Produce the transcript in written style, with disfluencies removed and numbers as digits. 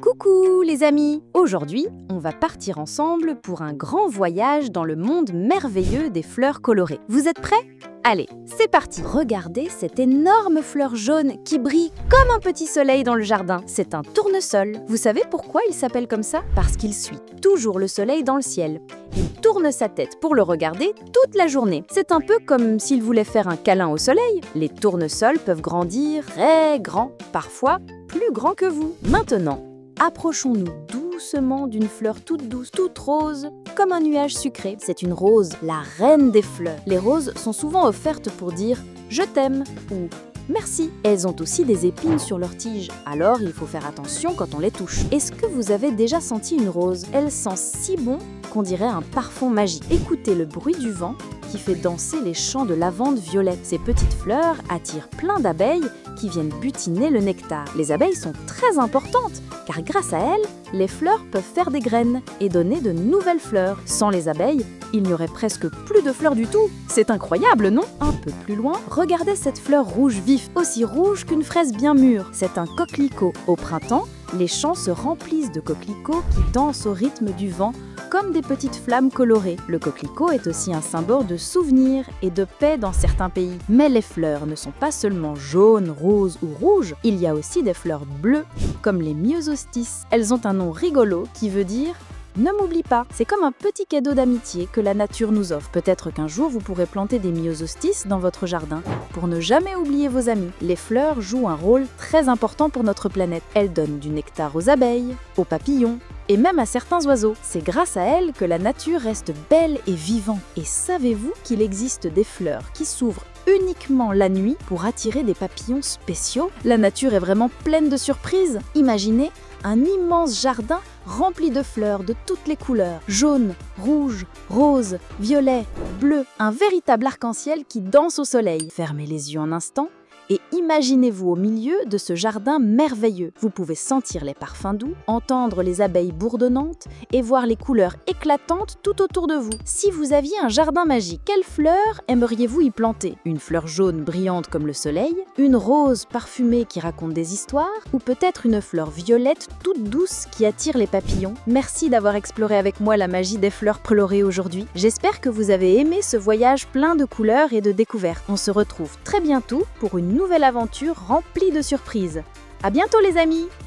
Coucou les amis! Aujourd'hui, on va partir ensemble pour un grand voyage dans le monde merveilleux des fleurs colorées. Vous êtes prêts? Allez, c'est parti! Regardez cette énorme fleur jaune qui brille comme un petit soleil dans le jardin. C'est un tournesol. Vous savez pourquoi il s'appelle comme ça? Parce qu'il suit toujours le soleil dans le ciel. Il tourne sa tête pour le regarder toute la journée. C'est un peu comme s'il voulait faire un câlin au soleil. Les tournesols peuvent grandir très grands, parfois plus grands que vous. Maintenant, approchons-nous doucement d'une fleur toute douce, toute rose, comme un nuage sucré. C'est une rose, la reine des fleurs. Les roses sont souvent offertes pour dire « je t'aime » ou « merci ». Elles ont aussi des épines sur leurs tiges, alors il faut faire attention quand on les touche. Est-ce que vous avez déjà senti une rose? Elle sent si bon qu'on dirait un parfum magique. Écoutez le bruit du vent qui fait danser les champs de lavande violette. Ces petites fleurs attirent plein d'abeilles qui viennent butiner le nectar. Les abeilles sont très importantes car grâce à elles, les fleurs peuvent faire des graines et donner de nouvelles fleurs. Sans les abeilles, il n'y aurait presque plus de fleurs du tout. C'est incroyable, non? Un peu plus loin, regardez cette fleur rouge vif, aussi rouge qu'une fraise bien mûre. C'est un coquelicot. Au printemps, les champs se remplissent de coquelicots qui dansent au rythme du vent comme des petites flammes colorées. Le coquelicot est aussi un symbole de souvenir et de paix dans certains pays. Mais les fleurs ne sont pas seulement jaunes, roses ou rouges, il y a aussi des fleurs bleues, comme les myosostis. Elles ont un nom rigolo qui veut dire « ne m'oublie pas ». C'est comme un petit cadeau d'amitié que la nature nous offre. Peut-être qu'un jour vous pourrez planter des myosostis dans votre jardin pour ne jamais oublier vos amis. Les fleurs jouent un rôle très important pour notre planète. Elles donnent du nectar aux abeilles, aux papillons, et même à certains oiseaux. C'est grâce à elles que la nature reste belle et vivante. Et savez-vous qu'il existe des fleurs qui s'ouvrent uniquement la nuit pour attirer des papillons spéciaux? La nature est vraiment pleine de surprises. Imaginez un immense jardin rempli de fleurs de toutes les couleurs. Jaune, rouge, rose, violet, bleu. Un véritable arc-en-ciel qui danse au soleil. Fermez les yeux un instant et imaginez-vous au milieu de ce jardin merveilleux. Vous pouvez sentir les parfums doux, entendre les abeilles bourdonnantes et voir les couleurs éclatantes tout autour de vous. Si vous aviez un jardin magique, quelle fleur aimeriez-vous y planter? Une fleur jaune brillante comme le soleil? Une rose parfumée qui raconte des histoires? Ou peut-être une fleur violette toute douce qui attire les papillons? Merci d'avoir exploré avec moi la magie des fleurs colorées aujourd'hui. J'espère que vous avez aimé ce voyage plein de couleurs et de découvertes. On se retrouve très bientôt pour une nouvelle aventure remplie de surprises. À bientôt les amis!